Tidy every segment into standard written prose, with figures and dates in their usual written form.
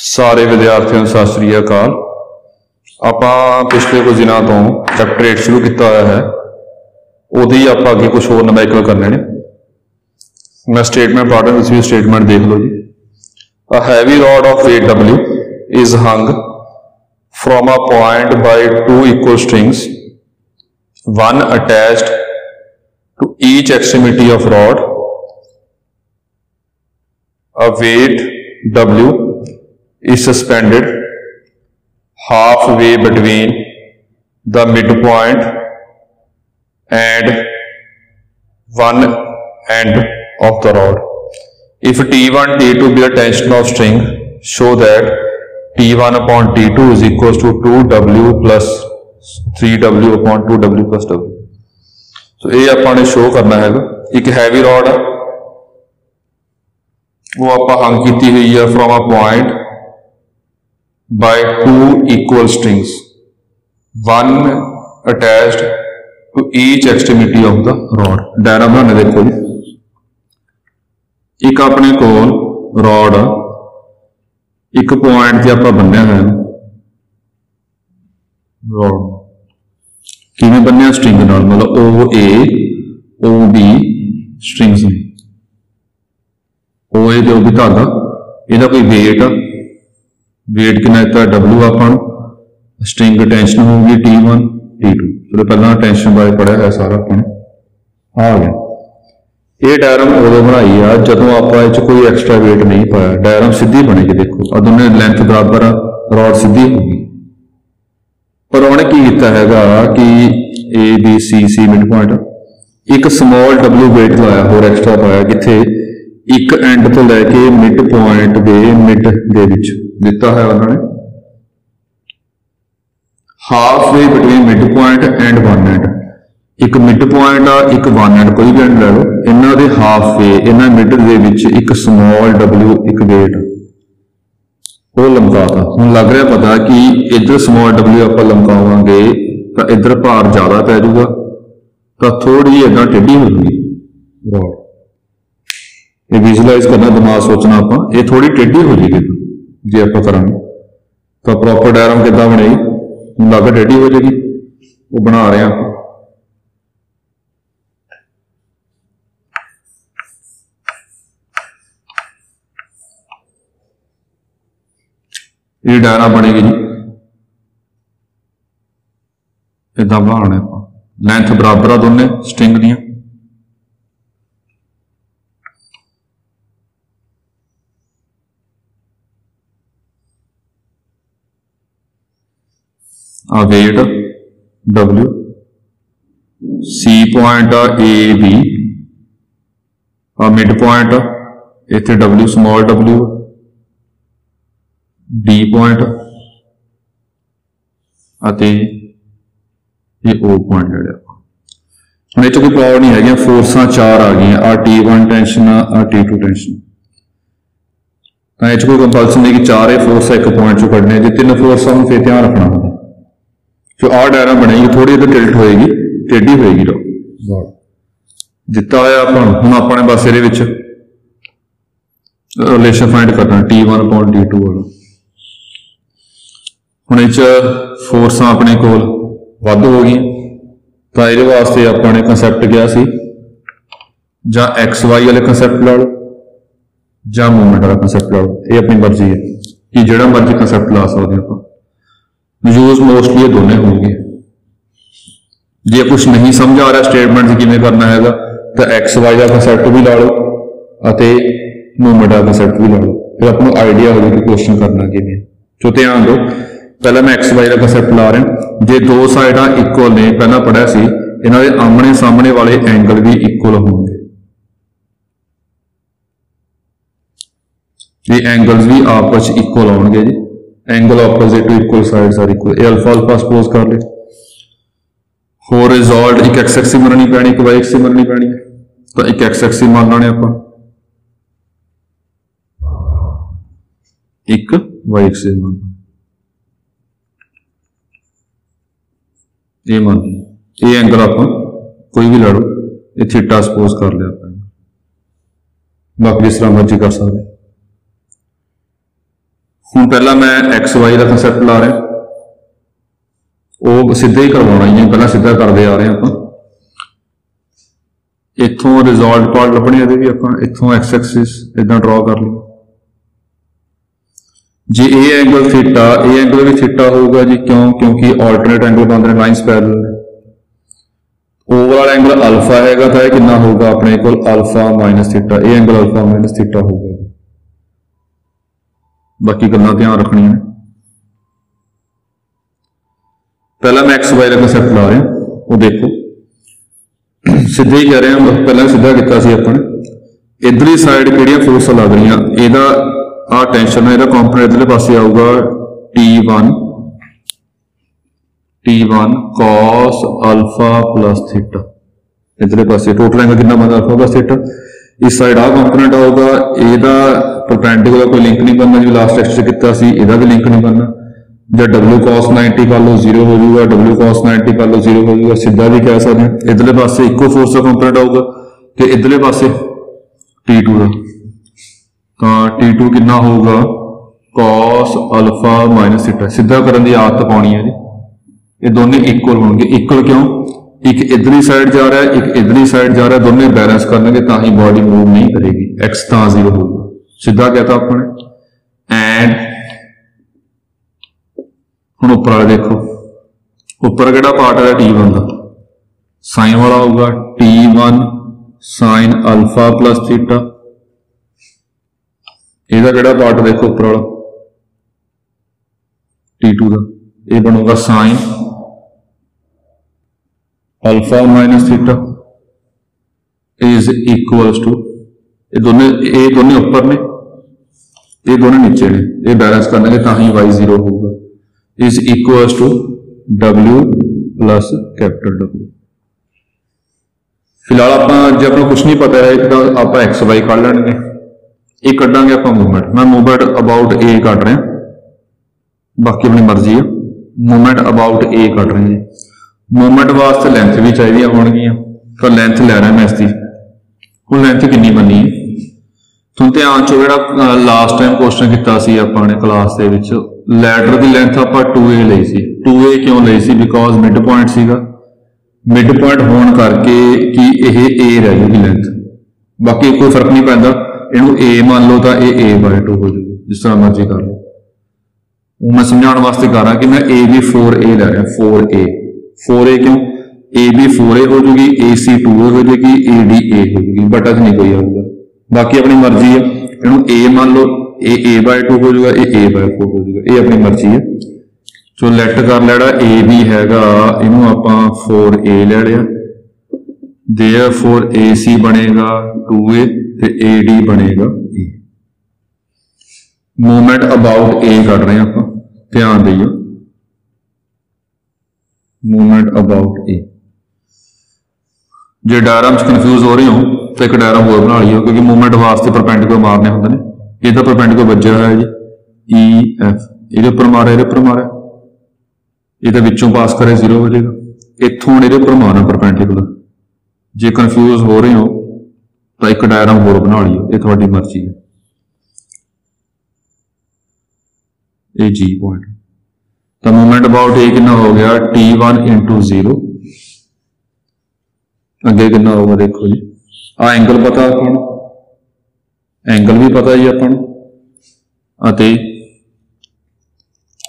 सारे विद्यार्थियों को सत श्री अकाल। आपां पिछले कुछ दिनों तो चैप्टर 8 शुरू किया हुआ है, उहदी आपां अगे कुछ होर नंबैरिकल करने ने। मैं स्टेटमेंट पढ़ रहा, तुसीं स्टेटमेंट देख लो जी। A heavy rod of weight W is hung from a point by two equal strings, one attached to each extremity of rod. A weight W is suspended halfway between the midpoint and one end of the rod. If T1, T2 be the tension of string, show that T1 upon T2 is equals to 2W plus 3W upon 2W plus W. So ये आपने show करना है। एक heavy rod है, वो आप हंग की हुई है from a point by two equal strings, one attached to each extremity of the rod. Diagram बनाने देखो जी। एक अपने कोल रॉड एक पॉइंट से आप बन्या है, रॉड किवें बन्या स्ट्रिंग नाल, मतलब ओ ए ओ बी स्ट्रिंग्स ने, ओ ए ते ओ बी धागा, इहदा कोई वेट वेट कितना दिता W, अपन स्ट्रिंग टेंशन होगी T1 T2। चलो पहला टेंशन बारे पढ़िया है सारा अपने आ गया। ये डायग्राम उदों बनाई है जदों आप कोई एक्सट्रा वेट नहीं पाया, डायग्राम सीधी बनेगी। देखो दोनों लेंथ बराबर आ, रॉड सीधी होगी, पर उन्होंने की किया है कि A B C mid point एक स्मॉल W वेट लाया, होर एक्सट्रा पाया किथे एक एंड तो लैके मिड पॉइंट के मिड दे विच दिता है उन्होंने, half way between mid point and one end. एक मिड पॉइंट आ, एक वन एंड, कोई भी एंड ले लो, इन्हों के हाफ वे इन्होंने मिड दे विच एक स्मॉल W एक वेट वो लमकाता। हुण लग रहा पता कि इधर स्मॉल W आप लमकावांगे तो इधर भार ज्यादा पै जाऊगा, तो थोड़ी इदा टेढ़ी हो जाएगी रॉड। ये विजुलाइज करना, दिमाग सोचना, आप ये थोड़ी टेढ़ी हो जाएगी जे आप करांगे तो प्रॉपर डायग्राम किद्दां बनेगी, लग टेढ़ी हो जाएगी, वो बना रहे हैं। ये डायग्राम बनेगी जी, इदा बनाने आप, लेंथ बराबर आ दोनों स्ट्रिंग दियां, आ वेट W, सी पॉइंट आ ए बी, आ मिड पॉइंट इत्थे W small W, D point ये ओ पॉइंट ले लिया। हम ये कोई प्रॉब्लम नहीं है, फोर्सा चार आ गई, आ T1 टेंशन आ T2 टेंशन, तो ये कोई कंपल्सन नहीं कि चार फोर्स एक पॉइंट चो कढ़ने, जो तीन फोर्सा में फिर ध्यान रखना होगा। जो आ डायग्राम बनेगी थोड़ी इधर टिल्ट होएगी, टेढ़ी होएगी रॉड दिता है अपन। हम अपने बस ये रिलेशन फाइंड करना T1 अपॉन T2 वाला। हुण फोर्सा अपने कोल वध हो गई, तो ये वास्ते अपने कंसैप्ट गया सी जां XY वाले कंसैप्ट ला लो जां मूवमेंट वाला कंसैप्ट ला लो, ये अपनी मर्जी है कि जिहड़ा मर्जी कंसैप्ट ला सकते आप। यूज मोस्टली ये दोनों होंगे। जे कुछ नहीं समझ आ रहा स्टेटमेंट किमें करना है तो XY का कंसैप्ट भी ला लो और मूवमेंट का कंसैप्ट भी ला लो, फिर आपको आइडिया हो कि क्वेश्चन करना किमें। तो ध्यान दो, पहले मैं XY का कंसैप्ट ला रहा। जे दो साइडा इक्वल ने, पहला पढ़िया सी इन्हों के आमने सामने वाले एंगल भी इक्वल होंगे, ये एंगल्स भी आपस इक्वल आउणगे जी। Angle opposite to equal sides are equal, alpha alpha suppose कर ले। हॉरिजॉन्टल एक एक्स एक्सिस मननी पैनी, एक वाई एक्सिस मननी पैनी है, तो एक एक्स एक्सिस मान लाने आप, एक वाई एक्सिस मान ये मान, ये एंगल आप कोई भी ला लो, ये थीटा सपोज कर लिया आप, बाकी जिस तरह मर्जी कर सकते। हुण पहला मैं एक्स वाई का कंसैप्ट ला रहा, वो सीधे ही करवाना ही है, पहला सीधा करते आ रहे हैं आप। इत्थों रिजॉल्ट पार्ट लभने भी आप इत्थों एक्स एक्सिस इदा ड्रॉ कर लो जी। ए एंगल थीटा, ए एंगल भी थीटा होगा जी, क्यों? क्योंकि ऑल्टरनेट एंगल बनते हैं, लाइन्स पैरेलल है। ओ वाला एंगल अल्फा हैगा तो यह कितना होगा अपने को अल्फा माइनस थीटा, ए एंगल अल्फा माइनस थीटा होगा जी। बाकी गल्लां ध्यान रखनियां ने। पहला मैं एक्स वाई का कंसैप्ट ला रहा, वो देखो सीधे ही कह रहे हैं, पहला सीधा किया सी अपने। इधरली साइड किहड़ियां फोर्स लग रही, इहदा आ टेंशन है, कंपोनेंट इधरले पासे आऊगा T1 cos alpha plus theta, इधरले पासे टोटल एंगल कितना बनता अल्फा प्लस थीटा। इस साइड आ कंपोनेंट आऊगा, इहदा परपेंडिकुलर कोई लिंक नहीं बनना, जो लास्ट टेक्स्ट किया सी इहदा भी लिंक नहीं बनना। जब W cos 90 कर लो 0 हो जाऊगा, W cos 90 कर लो 0 हो जाऊगा। सीधा भी कह सकते हैं इधरले पासे इको फोर्स का कंपोनेंट आऊगा, तो इधरले पासे T2 का, तो T2 कितना होगा cos अल्फा माइनस थीटा। सीधा करने की आदत पानी है जी, ये दोनों इक्वल होंगे। इक्वल क्यों? एक इधरली साइड जा रहा है, एक इधरली साइड जा रहा है, दोनों बैलेंस करनेंगे तो ही बॉडी मूव नहीं करेगी, एक्स तो 0 होगा। सीधा कहता अपने। एंड हुण उपर वाले देखो, उपर केड़ा पार्ट है T1 का, साइन वाला होगा T1 sine alpha plus theta. ਇਹਦਾ ਕਿਹੜਾ पार्ट देखो उपर वाला T2 का, ये बनूगा sine alpha minus theta is equals to, ये दोनों उपर ने, ये दोनों नीचे ने, ये बैलेंस करने तो ही y 0 होगा। Is equals to W plus capital W। फिलहाल आप जो अपना कुछ नहीं पता है, एक तो आप एक्स वाई कढ़ लेंगे, एक कढ़ांगे आप मूवमेंट। मैं मूवमेंट अबाउट ए कढ़ रहा, बाकी अपनी मर्जी है। मूवमेंट अबाउट ए कढ़ रहे हैं, मूवमेंट वास्ते लेंथ भी चाहिए होगी, तो लेंथ लै रहा मैं इसकी। हुण लेंथ कितनी बनी है तुम ध्यान चो, जो लास्ट टाइम क्वेश्चन किया अपने क्लास के लैडर की लेंथ आप 2A ली सी। 2A क्यों ली सी? बिकॉज मिड पॉइंट सीगा, मिड पॉइंट होने करके कि यह A रह जाएगी लेंथ, बाकी कोई फर्क नहीं पैंदा। इनू A मान लो तो ये A/2 हो जाएगी, जिस तरह मर्जी कर लो। मैं समझाने वास्ते कर रहा कि मैं A भी 4A लै रहा, 4A क्यों? A भी 4A हो जाएगी, AC 2A हो जाएगी, AD A हो जाएगी, बटा नहीं कोई आऊगा। बाकी अपनी मर्जी है, इनू A मान लो, ये A/2 हो जाएगा, ये A/4 हो जाएगा, ये अपनी मर्जी है। जो लैट कर लेना A भी हैगा, इनू आप 4A ले लिया, देयरफॉर AC बनेगा 2A ते AD बनेगा A। मूवमेंट अबाउट A कर रहे हैं आप, ध्यान दियो, movement about A। J diagram confuse हो रही हो तो एक डायग्राम होर बना लियो, क्योंकि मूवमेंट वास्ते परपेंडिकुलर मारने होंगे ने। ਇਹਦਾ परपेंडिकुलर बजा है जी EF, ਇਹਦੇ ਉੱਪਰ ਮਾਰਿਆ, ਇਹਦੇ ਉੱਪਰ ਮਾਰਿਆ, ਇਹਦੇ ਵਿੱਚੋਂ ਪਾਸ ਕਰੇ 0 ਹੋ ਜਾਏਗਾ। ਇੱਥੋਂ ਇਹਦੇ ਉੱਪਰ ਮਾਰਨਾ परपेंडिकुलर। ਜੇ ਕਨਫਿਊਜ਼ ਹੋ ਰਹੇ ਹੋ ਤਾਂ ਇੱਕ ਡਾਇਗਰਾਮ ਹੋਰ ਬਣਾ ਲਿਓ, ਇਹ ਤੁਹਾਡੀ ਮਰਜ਼ੀ ਹੈ। ਇਹ G पॉइंट ਤਾਂ मूवमेंट अबाउट A कितना हो गया T1 × 0। ਅੱਗੇ कितना होगा देखो जी, आ एंगल पता ਆਪਾਂ ਨੂੰ, एंगल भी पता जी अपन,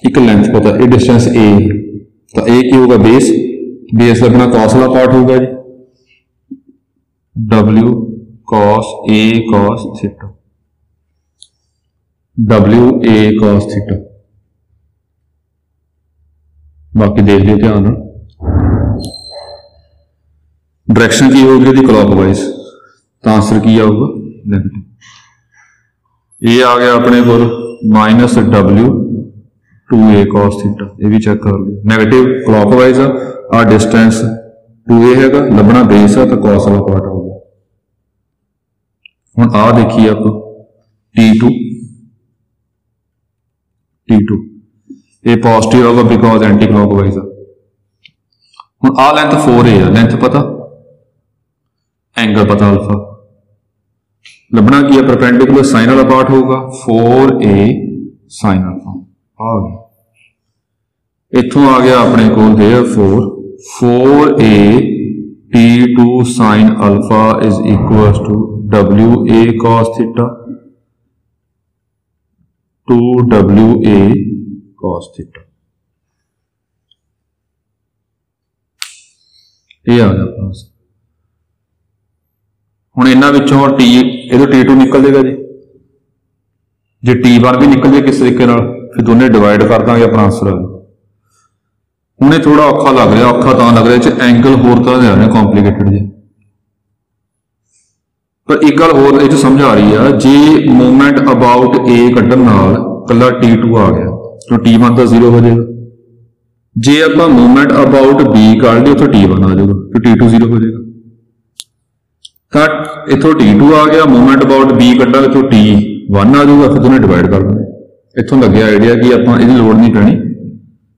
एक लेंथ पता, ये डिस्टेंस A, तो A की होगा बेस, बेस अपना कॉस वाला पार्ट होगा जी, W cos A cos theta, W A cos theta. बाकी देख लियो ध्यान। डायरेक्शन की होगी जी क्लॉकवाइज, तो आंसर की आऊगा नेगेटिव। ये आ गया अपने को -W 2A cos थीटा, ये भी चेक कर लियो। नेगेटिव क्लॉकवाइज आ डिस्टेंस 2A हैगा, लभना बेस है तो कॉस वाला पार्ट होगा। हुण आ देखिए आप T2 ये पॉजिटिव होगा बिकॉज एंटी क्लॉकवाइज है। हुण आ लेंथ 4A है, लेंथ पता, एंगल पता अल्फा, लभना की है परपेंडिकुलर साइन वाला पार्ट होगा 4A साइन अल्फा आ गया। इथों आ गया अपने को therefore 4a T2 sine alpha is equal to WA cos theta to WA cos theta. ये आ गया पास। हुण इन्हां विचों टी इहदों T2 निकल जाएगा जी, जे T1 भी निकल जाए किस तरीके नाल फिर दोनों डिवाइड कर देंगे, अपना आंसर आ गया। हुण ये थोड़ा औखा लग रहा, औखा तां लग रहा एंगल होर तरह दे आ रहे कॉम्प्लीकेटेड जी, पर एक गल होर ये समझ आ रही है, जे मूवमेंट अबाउट ए कड्ढण नाल कल्ला T2 आ गया तो T1 तो 0 हो जाएगा। जे आप मूवमेंट अबाउट बी कर लिए तो T1 आ जाएगा, तो T2 0 हो जाएगा। तो इथों T2 आ गया, मूवमेंट अबाउट बी कड्ढा तो T1 आ जाएगा, फिर दोनों डिवाइड कर देंगे। इथों लगे आइडिया कि आप इसकी लोड़ नहीं पैनी,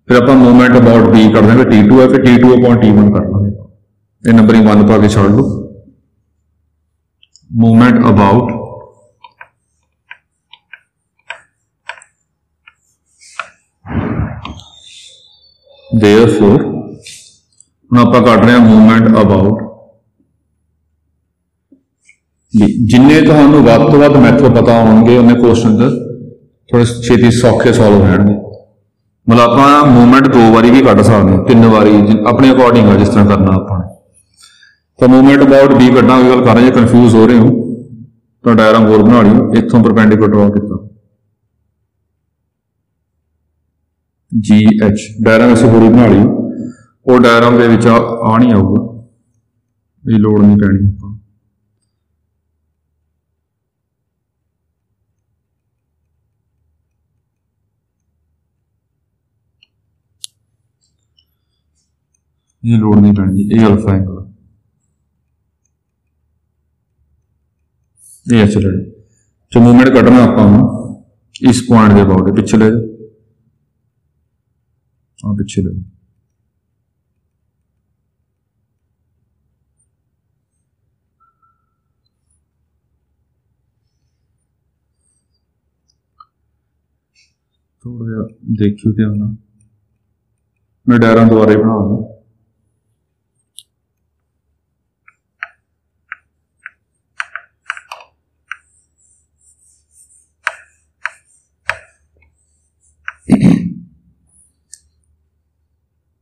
फिर आप मूवमेंट अबाउट बी कर देंगे, T2 है, फिर T2 अपॉन T1 कर लेंगे। ये नंबरिंग 1 पा के छाड़ लो। मूवमेंट अबाउट देयरफॉर हम आप कट रहे हैं मूवमेंट अबाउट जिन्ने तुहानू वध तो वध मैथड पता होंगे उन्हें क्वेश्चन थोड़े छेती सौखे सॉल्व होंगे। मतलब आप मूवमेंट 2 बारी भी कट सकते हैं, 3 बारी अपने अकॉर्डिंग है जिस तरह करना आपने। तो मूवमेंट अबाउट बी कढ़ना गल कर रहे हैं, कन्फ्यूज हो रहे हो तो डायग्राम होर बना लियो। इतों परपेंडिकुलर ड्रॉ किया GH डायग्राम असीं होर बना लियो, वो डायग्राम दे विच आ नहीं आऊगा, ये लोड़ नहीं पैनी। आप ये लोड नहीं पैनी, ये अल्फा एंगल ये चले जो मूवमेंट कटना आप इस पॉइंट के अबाउट पिछे ले पिछे ले थोड़ा देखियो ध्यान, मैं डायग्राम दोबारा ही बनाऊंगा।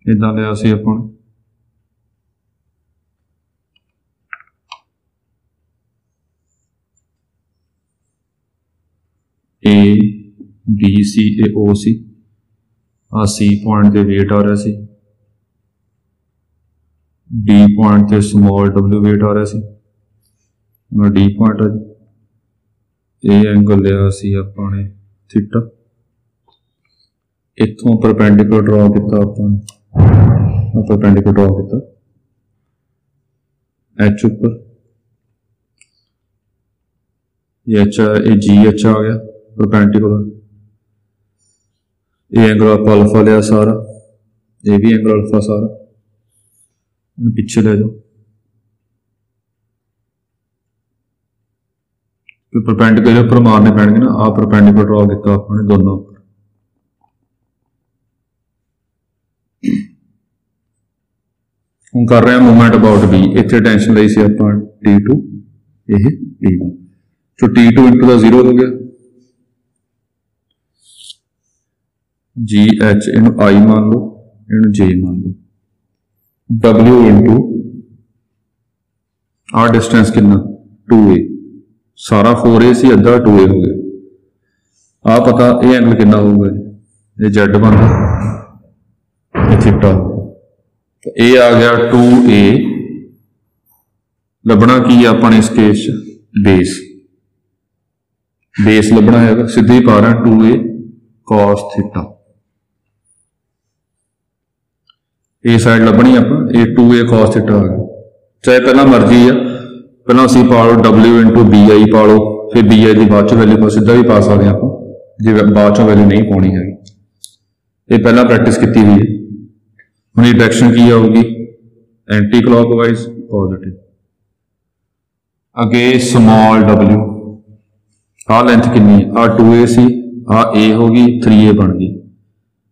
इदा लिया सी अपन A B C A O C आ सी पॉइंट ते वेट आ रहा सी, डी पॉइंट ते स्मॉल डब्ल्यू वेट आ रहा सी, डी पॉइंट है जी। ए एंगल लिया सी अपने थीटा, इथों परपेंडिकुलर ड्रॉ किया अपने परपेंडिकुलर ड्रॉ किया एच उपर, ये एच ये जी एच आ गया परपेंडिकुलर, ये एंगल आप अल्फा लिया सारा, ये भी एंगल अल्फा सारा, पिछे ले जाओ परपेंडिकुलर पर मारने पैणगे ना। आप परपेंडिकुलर ड्रॉ किया अपने दोनों पर। हम कर रहे हैं मूवमेंट अबाउट बी, इतने टेंशन ली सी आप T2 ये T1, तो T2 इंटू का 0 हो गया, GH इन I मान लो, इन J मान लो, W इंटू आ डिस्टेंस कितना 2A, सारा 4A सी अद्धा 2A हो गया। आ पता ये एंगल कितना होगा, ये Z बनता ये थीटा, तो ये आ गया 2A, लभना की अपन इस केस बेस, बेस लभना है सीधे ही पा रहे हैं 2A cos थीटा, ये साइड लभनी आप ये 2A cos थीटा आ गया। चाहे पहला मर्जी है, पहला असी पा लो W इंटू BI पा लो, फिर BI की बाद वैल्यू पर सीधा भी पा सकते आप जो बाद वैल्यू नहीं पानी है, ये पहला प्रैक्टिस की हुई है। हम ये डायरेक्शन की आऊगी एंटी क्लॉकवाइज पॉजिटिव, अगे स्मॉल W, आ लेंथ कितनी आ 2A सी, आ ए होगी 3a बन गई।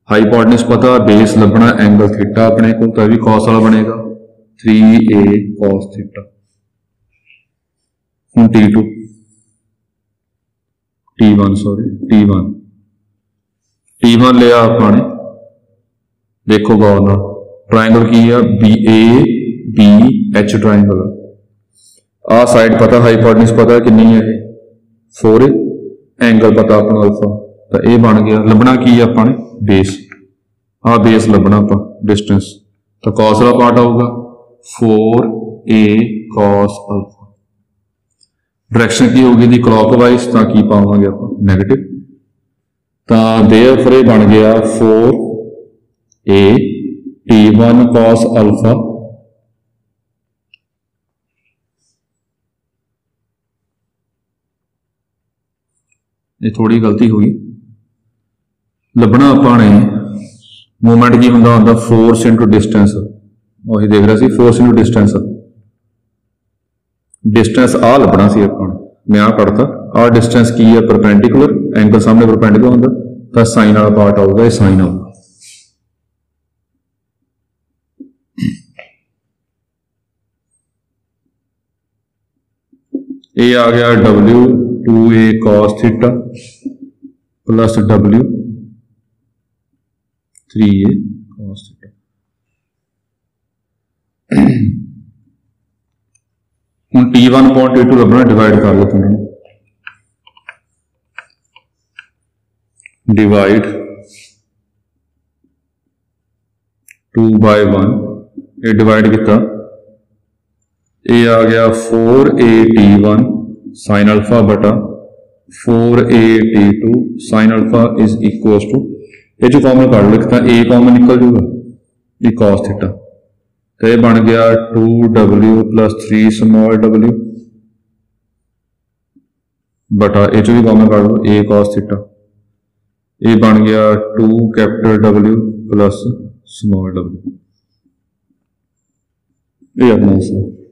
हाइपोटेन्यूज पता, बेस लभना, एंगल थीटा अपने को, तो भी कॉस वाला बनेगा 3a cos थीटा। हूँ T2 T1 लिया आपने, देखो गौर नाल ट्राइंगल की है BABH ट्राइंगल। आ साइड पता, हाइपोटेन्यूज पता कितनी है 4a, एंगल पता अपना अल्फा, तो ये बन गया। लभना की है अपने बेस, आ बेस लभना आप डिस्टेंस, तो कॉस वाला पार्ट आऊगा 4a cos अल्फा। डायरेक्शन की होगी दी क्लॉकवाइज, तो की पावांगे आप नैगेटिव, तो देयरफॉर ये बन गया 4a T1 cos अल्फा ये थोड़ी गलती होगी। लभना अपने मूवमेंट की होंगे फोर्स इंटू डिस्टेंस, वही देख रहा सी फोर्स इंटू डिस्टेंस, डिस्टेंस आ लभना सी अपन, मैं आ पढ़ता आ डिस्टेंस की है परपेंडिकुलर, एंगल सामने परपेंडिकुलर होंगे, तो साइन वाला पार्ट आऊगा, ये साइन आऊगा। ये आ गया W 2a cos theta plus W 3a cos theta. हूँ T1 अपॉन T2 लभना, डिवाइड कर लो तुमने, डिवाइड 2/1, ये डिवाइड किया, ये आ गया 4a T1 साइन अल्फा बटा 4a T2 sine alpha is equal to, ये जो कॉमन काट लिखता a कॉमन निकल जूगा, ये cos थीटा, तो ये बन गया 2w प्लस 3 स्मॉल w बटा ये जो भी कॉमन काट लो a cos थीटा, ये बन गया 2 capital W plus small w। ये अपना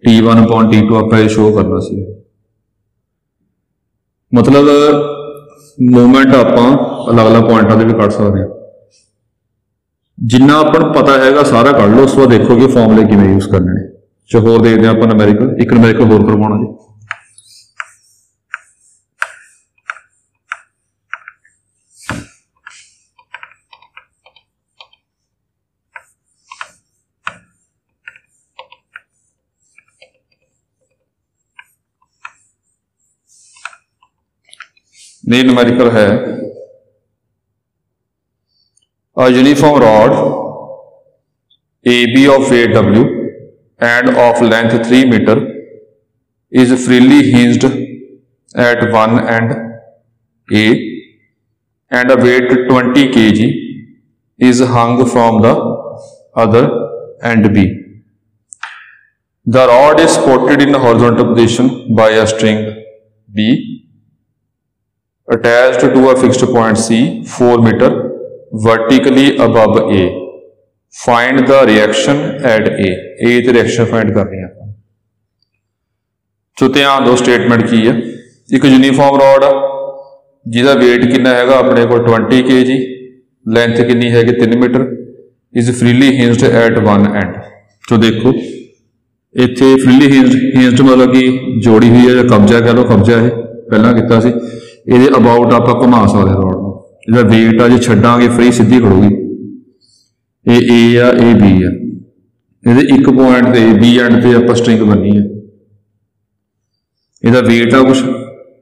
T1 अपॉन T2 आप शो करना सी, मतलब मूवमेंट आप अलग अलग पॉइंटों से भी कट सकते हैं। जिन्ना अपन पता है सारा कढ़ लो, उस बाद देखो कि फॉर्मूले किमें यूज करने। जो होर देखते हैं अपन न्यूमेरिकल, एक न्यूमेरिकल होर करवाना जी। ये न्यूमेरिकल है, a uniform rod AB of weight W and of length 3 meter is freely hinged at one end A and a weight 20 kg is hung from the other end B. The rod is supported in horizontal position by a string B attached to a fixed point C 4 meter vertically above A. Find the reaction at A. A ते reaction find कर रहे हैं अपन। तो ध्यान दो statement की है, एक यूनिफॉर्म रॉड आ जिहदा वेट कितना हैगा अपने को 20 kg, लेंथ कितनी हैगी 3 metre, is freely hinged at one end. तो देखो इत्थे फ्रीली हिंज्ड मतलब कि जोड़ी हुई है, कब्जा कह लो, कब्जा है पहला किया सी, ये अबाउट आप घुमा सकते हैं रॉड, इसका वेट आ जो छड्डांगे फ्री सीधी खड़ोगी, ये ए आ ए बी है, ये एक पॉइंट से बी एंड से आप स्ट्रिंग बननी है, इसका वेट आ कुछ,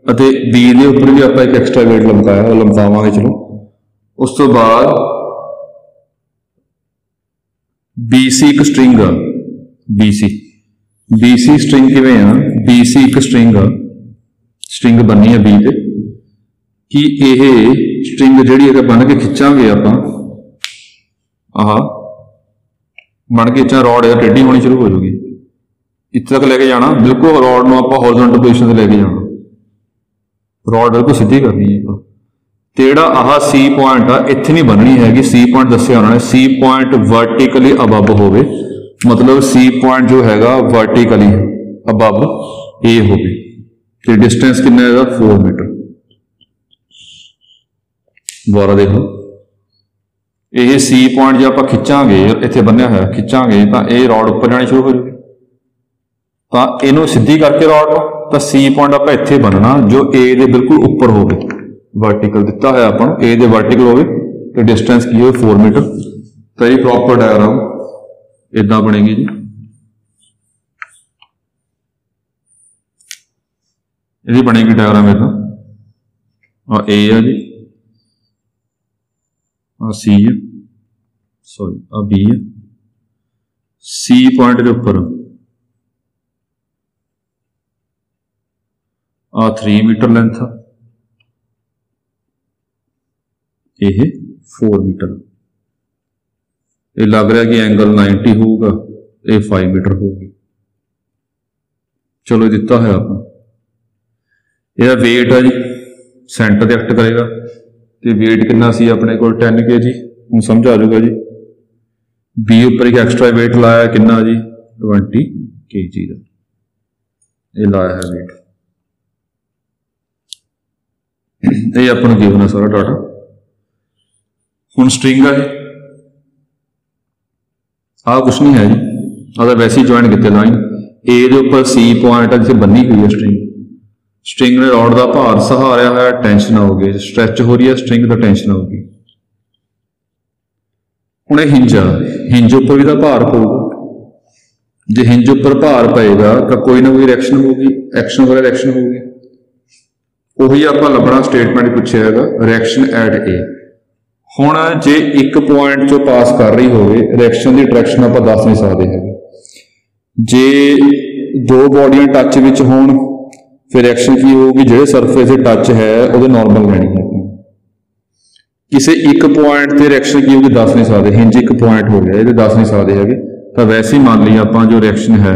बी के उपर भी आप एक एक्सट्रा वेट लमकाया, वो लमकावे चलो। उस तो बाद BC एक स्ट्रिंग आ, BC स्ट्रिंग किवें आ, BC एक स्ट्रिंग बननी है बी ते, कि यह स्ट्रिंग जी बन के खिंचांगे आप बन के रॉड टेढ़ी होनी शुरू हो जाएगी, इतने तक लेके जाना, बिल्कुल रॉड में आप हॉरिजॉन्टल पोजीशन से लेके जाना, रॉड बिल्कुल सीधी करनी है। तेड़ा सी पॉइंट आ इत्थे नहीं बननी हैगी, सी पॉइंट दसिया उन्होंने, सी पॉइंट वर्टिकली अबब होवे, मतलब सी पॉइंट जो हैगा वर्टिकली अबब ए होवे, ते डिस्टेंस कितना है 4 मीटर। ਦੁਬਾਰਾ देख लो, ये सी पॉइंट जो आप खिंचांगे इत्थे बन्निया होया खिंचांगे तो ये रॉड उपर जानी शुरू हो जाएगी, तो इनू सीधी करके रॉड तो सी पॉइंट आप इत्थे बनना जो ए दे बिल्कुल उपर होवे, वर्टिकल दिता है अपन ए दे वर्टिकल होवे तो डिस्टेंस की हो 4 मीटर। तो ये प्रॉपर डायग्राम इदा बनेगी जी, ये बनेगी डायग्राम इदा, आ ए है जी, आ सी है, सॉरी आ बी है, सी पॉइंट के उपर आ 3 मीटर लेंथ, ये 4 मीटर, ये लग रहा कि एंगल 90 होगा, ये 5 मीटर होगी। चलो दिता है आप, यह वेट है जी सेंटर से एक्ट करेगा, तो वेट कितना सी अपने को 10 kg, हम समझ आ जाएगा जी। बी उपर एक एक्सट्रा वेट लाया कितना जी 20 kg का, ये लाया है वेट, ये अपन गिवन है सारा डाटा। हुण स्ट्रिंग है आ कुछ नहीं है जी, अगर वैसे ही ज्वाइन किते लाइन ए दे उपर सी पॉइंट है जिसे बनी हुई है स्ट्रिंग, स्ट्रिंग ने रॉड का भार सहारिया है, टेंशन होगी, स्ट्रैच हो रही है स्ट्रिंग तो टेंशन होगी। हुण हिंज आ, हिंज उपर भी तो भार पऊगा, जे हिंज उपर भार पेगा तो कोई ना कोई रिएक्शन होगी, एक्शन वगैरह रिएक्शन होगी, उही आपां लभना स्टेटमेंट पूछे हैगा रिएक्शन एट ए। हुण जे एक पॉइंट चो पास कर रही होवे रिएक्शन की डायरेक्शन आपां दस नहीं सकते हैं, जे दो बॉडियां टच विच होण फिर रिएक्शन की होगी, जो सरफेस से टच है वो नॉर्मल लेनी है, किसी एक पॉइंट से रिएक्शन की होगी दस नहीं सकते, हिंज एक पॉइंट हो गया ये दस नहीं सकते है, तो वैसे ही मान ली आप जो रिएक्शन है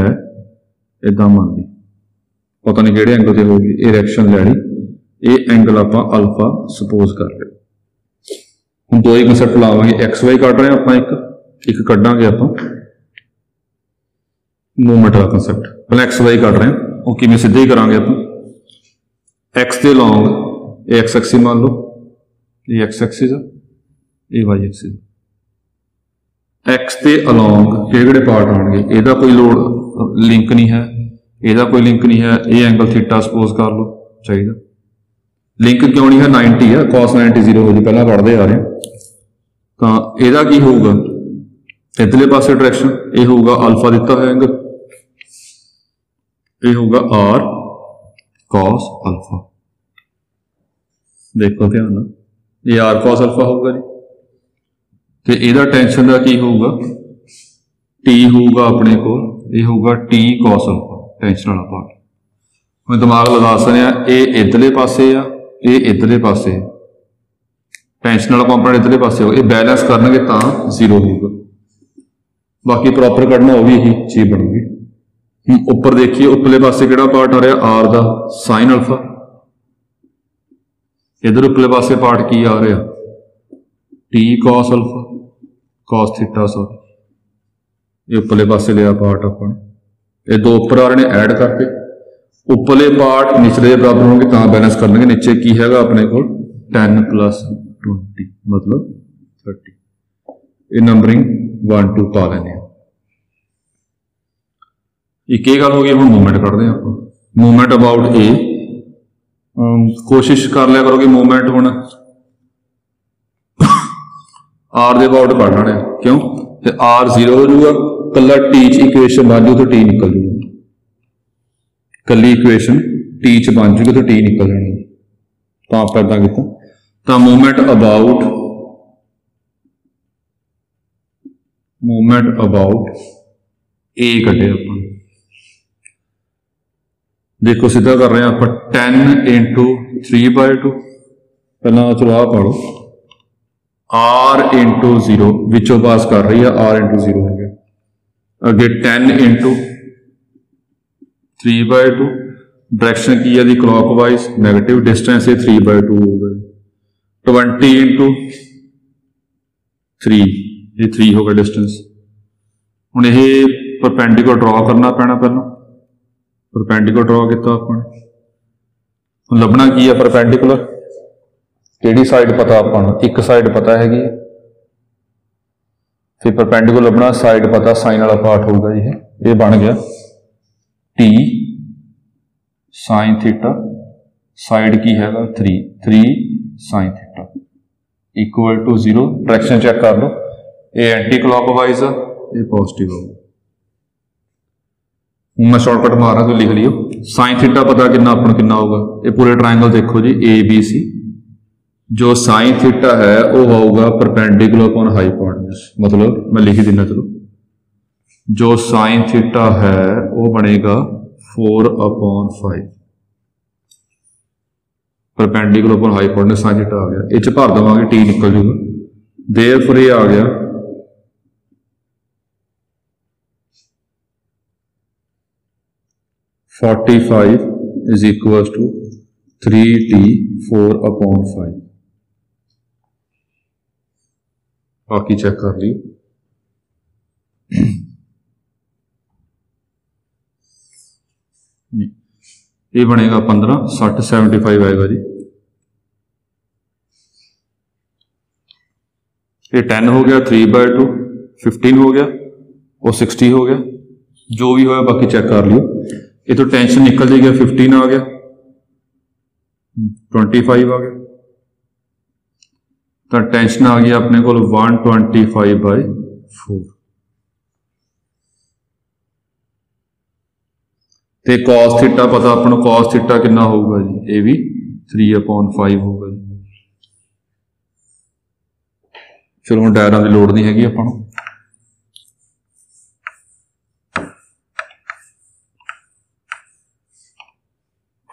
इदा मान ली, पता नहीं किहड़े एंगल से होगी ये रिएक्शन लैनी, ये एंगल आप अल्फा सपोज कर लिया। हम दो ही कंसैप्ट लावांगे, एक्स वाई कट रहे हैं आप, एक कड्डांगे आप मूवमेंट का कंसैप्ट, पहले एक्स वाई कट रहे हैं वो किवें सीधे ही करांगे आप, एक्स के लॉन्ग ये एक्स एक्सिस मान लो, ये एक्स एक्सिस है, ये वाई एक्सिस, एक्स के अलॉन्ग किहड़े पार्ट आएंगे, ਇਹਦਾ कोई लोड लिंक नहीं है, ਇਹਦਾ कोई लिंक नहीं है, ये एंगल थीटा सपोज कर लो चाहिए, लिंक क्यों नहीं है 90 है, cos 90 0 हो जी, पहला पढ़ते आ रहे हैं, तो ਇਹਦਾ की होगा इधरले पासे डायरेक्शन ये होगा अल्फा दिता है एंगल, ये होगा आर कॉस अल्फा, देखो ध्यान ये आर कॉस अल्फा होगा जी, तो यदा टेंशन का की होगा टी होगा अपने को, ये होगा टी कॉस अल्फा टेंशन वाला पार्ट, मैं दिमाग लगा सकते ये इधरले पासे आ, ये इधरले पासे, टेंशन वाला कंपोनेंट इधरले पासे हो, ये बैलेंस करनगे तो जीरो होगा, बाकी प्रॉपर कढ़ना वो भी यही चीज बनूगी। ऊपर देखिए उपरले पासे किहड़ा पार्ट आ रहा आर का साइन अल्फा, इधर उपरले पासे पार्ट की आ रहा T cos alpha cos theta, sorry ये उपरले पासे लिया पार्ट अपन, ये दो उपर आ रहे हैं ऐड करके, उपरले पार्ट निचले बराबर होंगे तो बैलेंस करनगे, नीचे की हैगा अपने को 10 + 20 मतलब 30, ये नंबरिंग 1 2 पा लेने। एक गल हो गई, हम मूवमेंट कढ़ते हैं आप, मूवमेंट अबाउट ए, कोशिश कर लिया करो कि मूवमेंट होना आर दे अबाउट पढ़ लेने, क्यों तो आर 0 हो जाऊगा, कला टी च इक्वेशन बन जाऊ तो टी निकल जाऊगा, कली इक्वेशन टी च बन जाएगी तो टी निकल जानी, तो आप इदा किया, तो मूवमेंट अबाउट ए कटे अपन, देखो सीधा कर रहे हैं आप 10 × 3/2, पहला चलो आ पढ़ो r × 0 विचों पास कर रही है, r × 0 हो गया, अगे 10 × 3/2, डायरेक्शन की है क्लॉकवाइज नेगेटिव, डिस्टेंस 3/2 हो गया, 20 × 3 ये 3 होगा डिस्टेंस। हुण ये परपेंडिकुलर ड्रॉ करना पैना, पहला परपेंडिकुलर ड्रॉ किया आपने, लभना की है परपेंडिकुलर, ਕਿਹੜੀ ਸਾइड पता ਆਪਾਂ ਨੂੰ एक साइड पता हैगी फिर परपेंडिकुलर लभना साइड पता साइन वाला पार्ट होगा जी ये बन गया टी साइन थीटा साइड की हैगा 3 sine theta equal to 0 direction check कर लो ये एंटी क्लॉकवाइज है ये पॉजिटिव होगा मैं शॉर्टकट मार रहा तो लिख लियो साइन थीटा पता कितना अपन कितना होगा ये पूरे ट्रायंगल देखो जी ए बी सी जो साइन थीटा है वो होगा परपेंडिकुलर अपॉन हाइपोटेन्यूज मतलब मैं लिख ही देना चलो जो साइन थीटा है वो बनेगा 4/5 perpendicular upon hypotenuse sine theta आ गया इस भर देवांगे टी निकल जूगा देयरफॉर ये आ गया 45 is equals to 3t 4/5 बाकी चेक कर लियो ये बनेगा 15 60 75 आएगा जी ये 10 हो गया 3/2 15 हो गया और 60 हो गया जो भी होया बाकी चेक कर लियो ये तो टेंशन निकल जाएगा 15 आ गया 25 आ गया तो टेंशन आ गई अपने को 125/4 ते कॉस थीटा पता अपना कॉस थीटा कितना होगा जी ये भी 3/5 होगा जी चलो हम डायग्राम की लोड़ नहीं हैगी अपन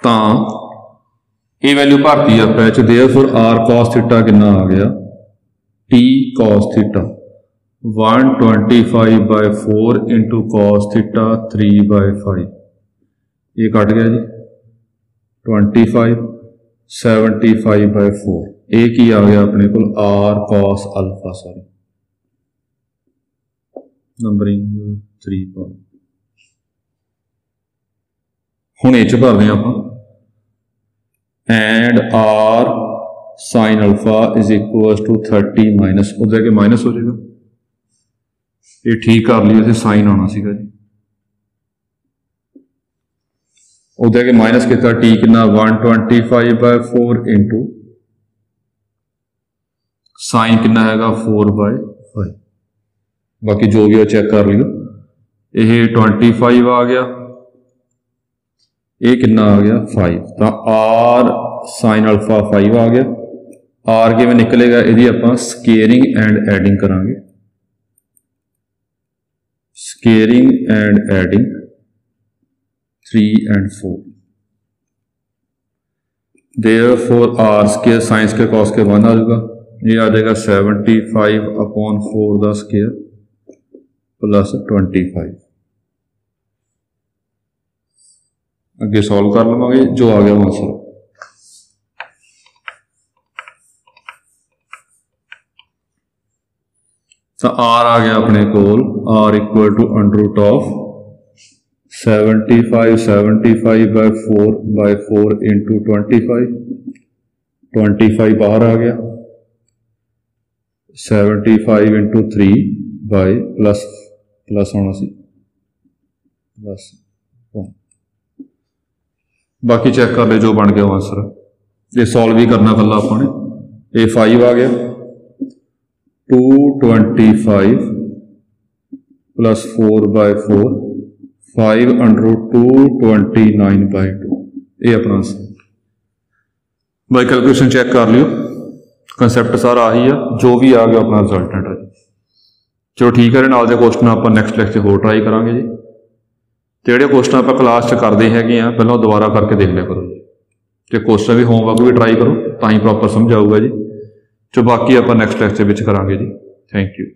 तो ये वैल्यू भरती है पैच देयरफॉर आर कॉस थीटा कितना आ गया T cos theta 125/4 into cos theta 3/5 ये कट गया जी 25 75/4 एक ही आ गया अपने को R cos alpha sorry numbering 3 हुण ये च भरने आप and R sine alpha is equal to 30 minus उधर के माइनस हो जाएगा ये ठीक कर लिया साइन आना सीगा जी उधर के माइनस कितना टी कितना 125/4 इंटू साइन कितना हैगा 4/5 बाकी जो भी हो चेक कर लियो ये 25 आ गया ये कितना आ गया 5 तो आर साइन अल्फा 5 आ गया आर किवें निकलेगा यदि आप स्केयरिंग एंड एडिंग करांगे squaring and adding 3 and 4 therefore R square sine square cos square 1 आ जाएगा ये आ जाएगा 75/4 का स्केयर प्लस 25 अगे सॉल्व कर लवांगे जो आ गया आंसर तो आर आ गया अपने कोल R equal to under root of 75/4 into 25 बाहर आ गया 75 इंटू 3 बाय प्लस होना सी प्लस 1 बाकी चेक कर ले जो बन गया आंसर ये सॉल्व भी करना कला अपने ये 5 आ गया 225 प्लस 4/4 5 अंडर रूट 229/2 ये अपना आंसर बाई कैलकुलेशन चेक कर लियो कंसैप्ट सारा आही है जो भी आ गया अपना रिजल्टेंट है चलो ठीक है नाल दे क्वेश्चन आप नैक्सट लैक्चर होर ट्राई करांगे जी ਜਿਹੜੇ क्वेश्चन आप क्लास च करते हैं पहले दोबारा करके देख लिया करो जी तो क्वेश्चन भी होमवर्क भी ट्राई करो तो ही प्रॉपर समझ आऊगा जी जो बाकी आप नैक्सट लैक्चर करांगे जी थैंक यू।